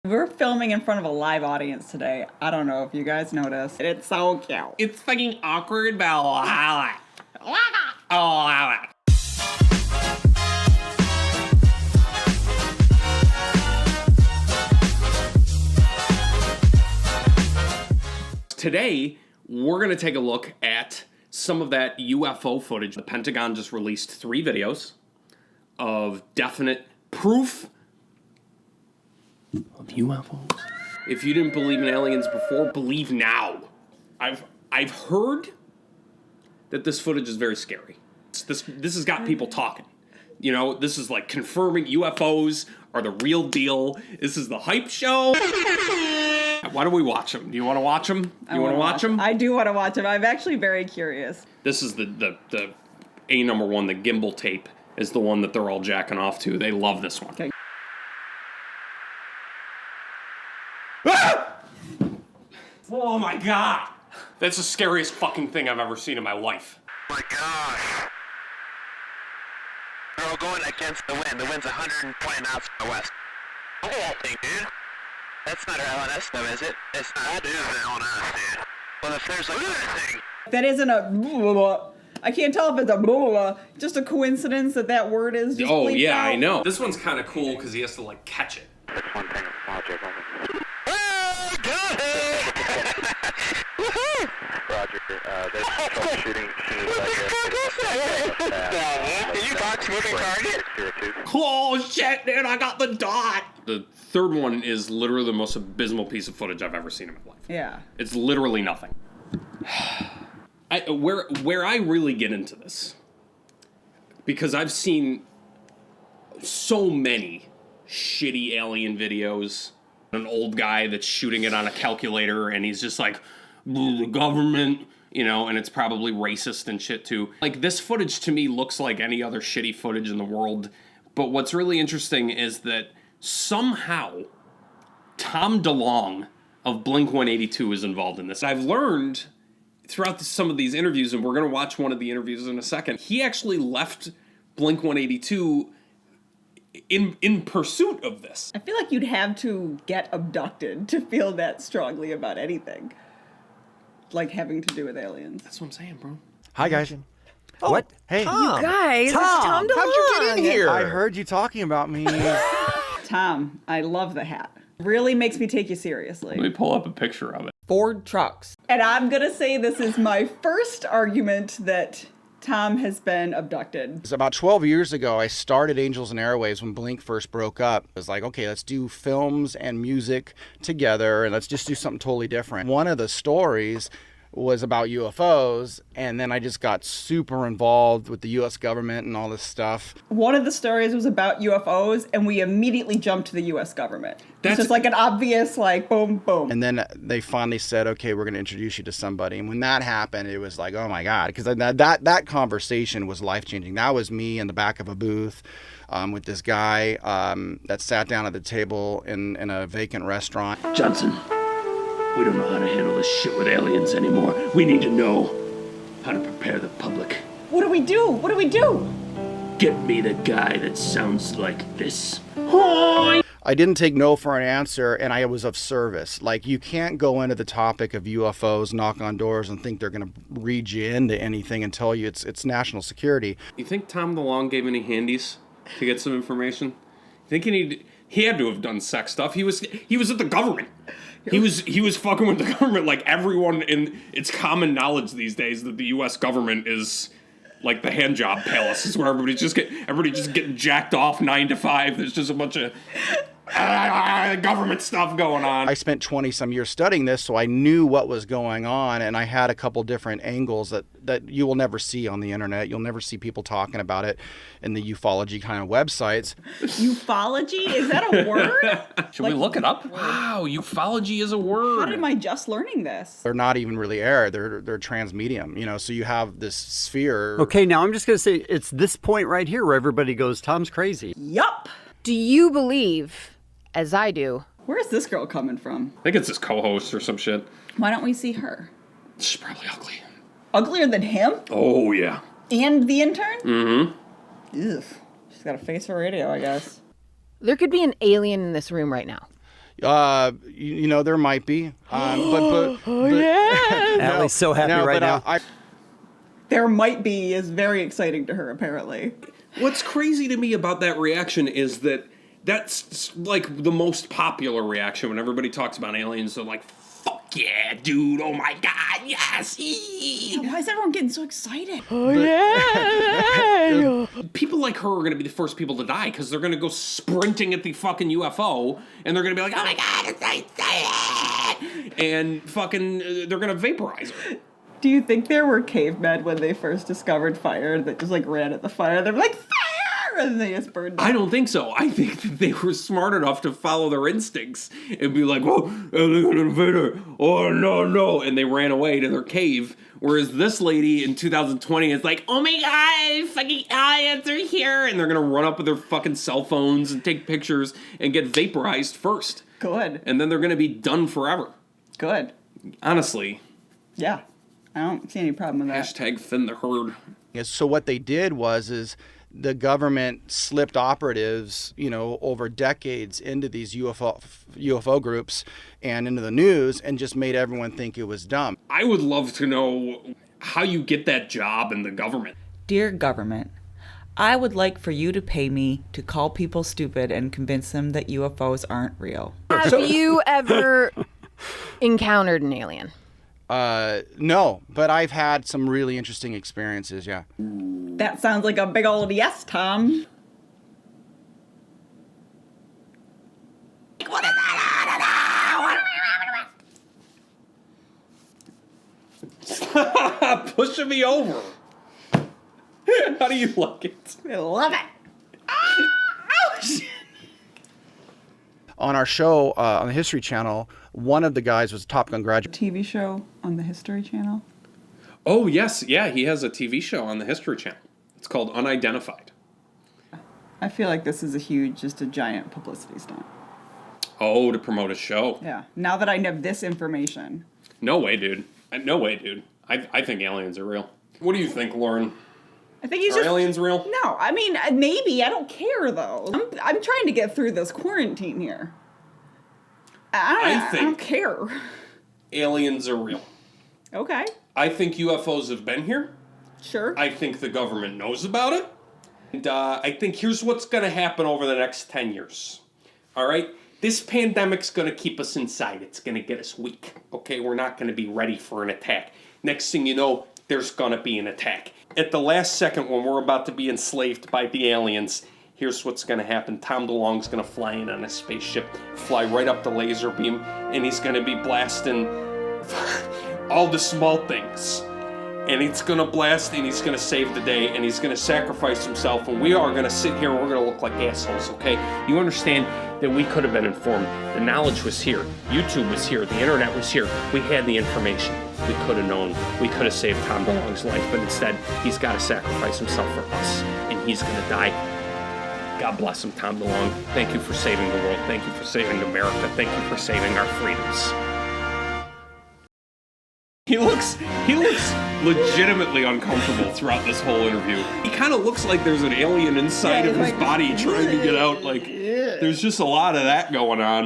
We're filming in front of a live audience today. I don't know if you guys noticed. It's so cute. It's fucking awkward, but I'll allow it. Today, we're going to take a look at some of that UFO footage. The Pentagon just released 3 videos of definite proof of UFOs. If you didn't believe in aliens before, believe now. I've heard that this footage is very scary. This has got people talking. You know, this is like confirming UFOs are the real deal. This is the hype show. Why don't we watch them? Do you want to watch them? You want to watch them? I do want to watch them. I'm actually very curious. This is the number one, the gimbal tape is the one that they're all jacking off to. They love this one. Okay. Ah! Oh my god! That's the scariest fucking thing I've ever seen in my life. Oh my gosh. They're all going against the wind. The wind's 120 knots from the west. Look at that thing, dude. That's not our LNS though, is it? It's not. That is an LNS, dude. Well, if there's another thing. That isn't a blah, blah, blah. I can't tell if it's a blah, blah, blah. Just a coincidence that word is just Oh yeah, out. I know. This one's kind of cool because he has to like catch it. That's one thing of logic. Oh, got it! Woohoo! Roger, there's troubleshooting. Did you box moving target? Oh shit, dude, I got the dot! The third one is literally the most abysmal piece of footage I've ever seen in my life. Yeah. It's literally nothing. Where I really get into this, because I've seen so many shitty alien videos, an old guy that's shooting it on a calculator and he's just like, the government, you know, and it's probably racist and shit too. Like, this footage to me looks like any other shitty footage in the world, but what's really interesting is that somehow Tom DeLonge of Blink-182 is involved in this. I've learned throughout some of these interviews, and we're going to watch one of the interviews in a second, he actually left Blink-182 in pursuit of this. I feel like you'd have to get abducted to feel that strongly about anything. Like having to do with aliens. That's what I'm saying, bro. Hi, guys. What? Hey. You guys, Tom, it's Tom DeLonge. how'd you get in here? I heard you talking about me. Tom, I love the hat. Really makes me take you seriously. Let me pull up a picture of it. Ford trucks. And I'm gonna say this is my first argument that Tom has been abducted. About 12 years ago, I started Angels and Airwaves when Blink first broke up. It was like, okay, let's do films and music together, and let's just do something totally different. One of the stories was about UFOs, and then I just got super involved with the U.S. government and all this stuff. One of the stories was about UFOs, and we immediately jumped to the U.S. government. That's It's just like an obvious, like, boom, boom. And then they finally said, okay, we're going to introduce you to somebody. And when that happened, it was like, oh my God, because that conversation was life-changing. That was me in the back of a booth with this guy that sat down at the table in a vacant restaurant. Johnson, we don't know how to handle this shit with aliens anymore. We need to know how to prepare the public. What do we do? What do we do? Get me the guy that sounds like this. I didn't take no for an answer, and I was of service. Like, you can't go into the topic of UFOs, knock on doors, and think they're going to read you into anything and tell you it's national security. You think Tom DeLonge gave any handies to get some information? You think he had to have done sex stuff? He was at the government. He was fucking with the government. Like, everyone in it's common knowledge these days that the U.S. government is like the hand job palace, is where everybody just getting jacked off 9 to 5. There's just a bunch of government stuff going on. I spent 20 some years studying this, so I knew what was going on, and I had a couple different angles that you will never see on the internet. You'll never see people talking about it in the ufology kind of websites. Ufology? Is that a word? Should we look it up? Wow, ufology is a word. How am I just learning this? They're not even really air. They're transmedium, you know, so you have this sphere. Okay, now I'm just going to say it's this point right here where everybody goes, Tom's crazy. Yup. Do you believe, as I do, Where's this girl coming from? I think it's his co-host or some shit. Why don't we see her? She's probably ugly. Uglier than him? Oh, yeah. And the intern? Mm-hmm. Ugh. She's got a face for radio, I guess. there could be an alien in this room right now? You know, there might be. But Allie's so happy right now. There might be is very exciting to her, apparently. What's crazy to me about that reaction is that that's like the most popular reaction when everybody talks about aliens. They're like, fuck yeah, dude. Oh my God. Yes. Why is everyone getting so excited? People like her are going to be the first people to die because they're going to go sprinting at the fucking UFO and they're going to be like, oh my God, it's exciting. And fucking, they're going to vaporize her. Do you think there were cavemen when they first discovered fire that just like ran at the fire? They're like, fire! And they just burned up. I don't think so. I think that they were smart enough to follow their instincts and be like, whoa, alien invader, oh no, no. And they ran away to their cave. Whereas this lady in 2020 is like, oh my God, fucking aliens are here. And they're going to run up with their fucking cell phones and take pictures and get vaporized first. Good. And then they're going to be done forever. Good. Honestly. Yeah. I don't see any problem with that. Hashtag thin the herd. So what they did is the government slipped operatives, you know, over decades into these UFO groups and into the news and just made everyone think it was dumb. I would love to know how you get that job in the government. Dear government, I would like for you to pay me to call people stupid and convince them that UFOs aren't real. Have you ever encountered an alien? No, but I've had some really interesting experiences, yeah. That sounds like a big old yes, Tom. What is that? Stop pushing me over. How do you like it? I love it. On our show, on the History Channel, one of the guys was a Top Gun graduate. TV show on the History Channel. Oh, yes. Yeah, he has a TV show on the History Channel. It's called Unidentified. I feel like this is just a giant publicity stunt. Oh, to promote a show. Yeah. Now that I know this information. No way, dude. No way, dude. I think aliens are real. What do you think, Lauren? I think he's Are aliens real? No, I mean, maybe. I don't care, though. I'm trying to get through this quarantine here. I don't care. Aliens are real. Okay. I think UFOs have been here. Sure. I think the government knows about it. And I think here's what's going to happen over the next 10 years. All right? This pandemic's going to keep us inside. It's going to get us weak. Okay? We're not going to be ready for an attack. Next thing you know, there's going to be an attack. At the last second when we're about to be enslaved by the aliens, here's what's going to happen. Tom DeLonge's going to fly in on a spaceship, fly right up the laser beam, and he's going to be blasting all the small things. And he's going to blast, and he's going to save the day, and he's going to sacrifice himself, and we are going to sit here, and we're going to look like assholes, okay? You understand that we could have been informed. The knowledge was here. YouTube was here. The internet was here. We had the information. We could have known. We could have saved Tom DeLonge's life, but instead, he's got to sacrifice himself for us, and he's going to die. God bless him, Tom DeLonge. Thank you for saving the world. Thank you for saving America. Thank you for saving our freedoms. He looks legitimately uncomfortable throughout this whole interview. He kind of looks like there's an alien inside of his body trying to get out. Like, there's just a lot of that going on.